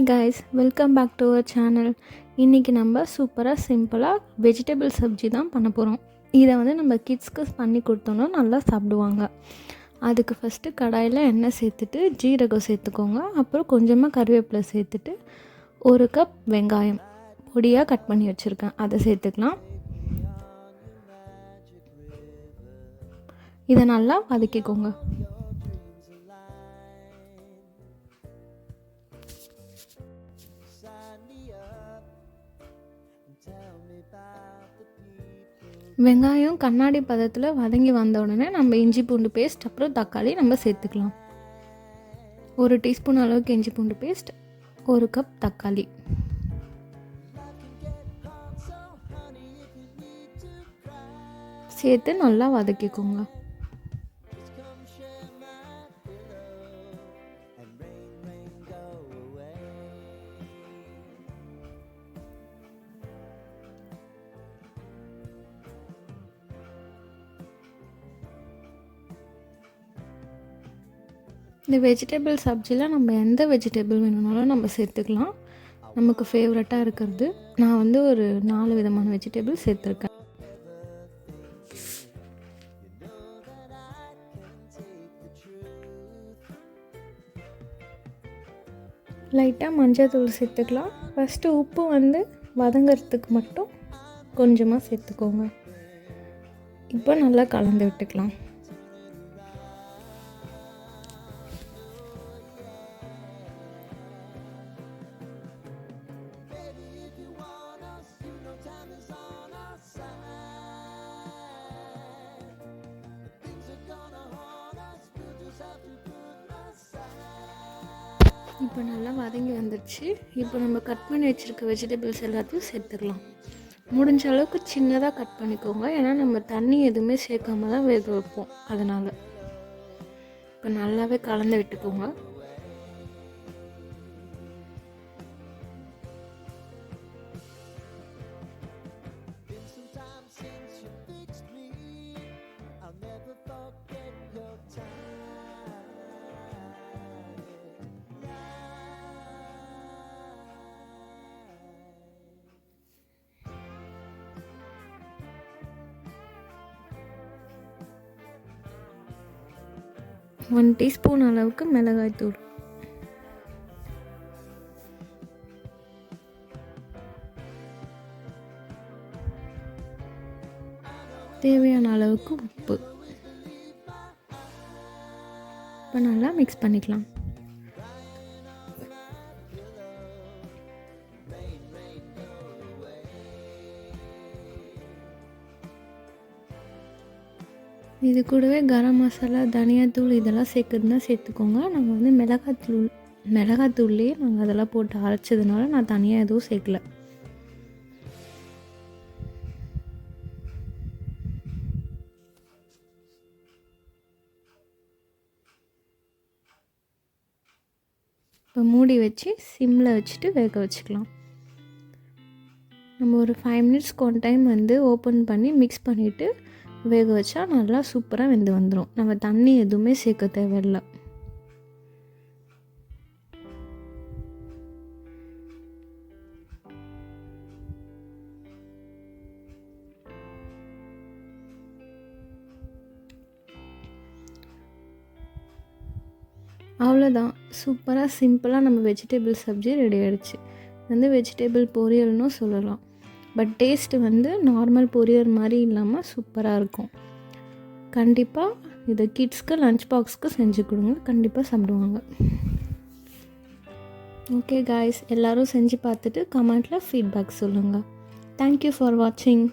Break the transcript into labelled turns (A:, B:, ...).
A: Hi guys, welcome back to our channel. இன்றைக்கி நம்ம சூப்பராக சிம்பிளாக வெஜிடபிள் சப்ஜி தான் பண்ண போகிறோம். இதை நம்ம கிட்ஸ்க்கு பண்ணி கொடுத்தோன்னா நல்லா சாப்பிடுவாங்க. அதுக்கு ஃபஸ்ட்டு கடாயில் எண்ணெய் சேர்த்துட்டு ஜீரகம் சேர்த்துக்கோங்க. அப்புறம் கொஞ்சமாக கருவேப்பிலை சேர்த்துட்டு 1 கப் வெங்காயம் பொடியாக கட் பண்ணி வச்சுருக்கேன், அதை சேர்த்துக்கலாம். இதை நல்லா வதக்கிக்கோங்க. வெங்காயம் கண்ணாடி பதத்தில் வதங்கி வந்த உடனே நம்ம இஞ்சி பூண்டு பேஸ்ட் அப்புறம் தக்காளி நம்ம சேர்த்துக்கலாம். 1 டீஸ்பூன் அளவுக்கு இஞ்சி பூண்டு பேஸ்ட், 1 கப் தக்காளி. சேர்த்து நல்லா வதக்கிக்கோங்க. இந்த வெஜிடபிள் சப்ஜியில் நம்ம எந்த வெஜிடபிள் வேணும்னாலும் நம்ம சேர்த்துக்கலாம். நமக்கு ஃபேவரட்டாக இருக்கிறது நான் ஒரு 4 விதமான வெஜிடபிள் சேர்த்துருக்கேன். லைட்டாக மஞ்சள் தூள் சேர்த்துக்கலாம். ஃபஸ்ட்டு உப்பு வதங்கிறதுக்கு மட்டும் கொஞ்சமாக சேர்த்துக்கோங்க. இப்போ நல்லா கலந்து விட்டுக்கலாம். இப்போ நல்லா வதங்கி வந்துடுச்சு. இப்போ நம்ம கட் பண்ணி வச்சுருக்க வெஜிடபிள்ஸ் எல்லாத்தையும் சேர்த்துக்கலாம். முடிஞ்ச அளவுக்கு சின்னதாக கட் பண்ணிக்கோங்க, ஏன்னா நம்ம தண்ணி எதுவுமே சேர்க்காம தான் வேக வைப்போம். அதனால் இப்போ நல்லாவே கலந்து விட்டுக்கோங்க. ஒன் டீஸ்பூன் அளவுக்கு மிளகாய்த்தூள், தேவையான அளவுக்கு உப்பு. இப்போ நல்லா மிக்ஸ் பண்ணிக்கலாம். இது கூடவே கரம் மசாலா, தனியாத்தூள் இதெல்லாம் சேர்க்குறதுனா சேர்த்துக்கோங்க. நாங்கள் மிளகாத்தூள்லேயே நாங்கள் அதெல்லாம் போட்டு அரைச்சதுனால நான் தனியாக எதுவும் சேர்க்கல. இப்போ மூடி வச்சு சிம்மில் வச்சுட்டு வேக வச்சுக்கலாம். நம்ம ஒரு 5 மினிட்ஸ்க்கு ஒன் டைம் ஓப்பன் பண்ணி மிக்ஸ் பண்ணிவிட்டு வேக வச்சா நல்லா சூப்பராக வெந்து வந்துடும். நம்ம தண்ணி எதுவுமே சேர்க்க தேவையில்லை. அவ்வளோதான், சூப்பராக சிம்பிளாக நம்ம வெஜிடபிள் சப்ஜி ரெடி ஆகிடுச்சு. வெஜிடபிள் பொரியல்னு சொல்லலாம். பட் டேஸ்ட்டு நார்மல் பொரியல் மாதிரி இல்லாமல் சூப்பராக இருக்கும். கண்டிப்பாக இதை கிட்ஸ்க்கு லஞ்ச் பாக்ஸ்க்கு செஞ்சு கொடுங்க, கண்டிப்பாக சாப்பிடுவாங்க. ஓகே காய்ஸ், எல்லோரும் செஞ்சு பார்த்துட்டு கமெண்ட்டில் ஃபீட்பேக் சொல்லுங்கள். தேங்க்யூ ஃபார் வாட்சிங்.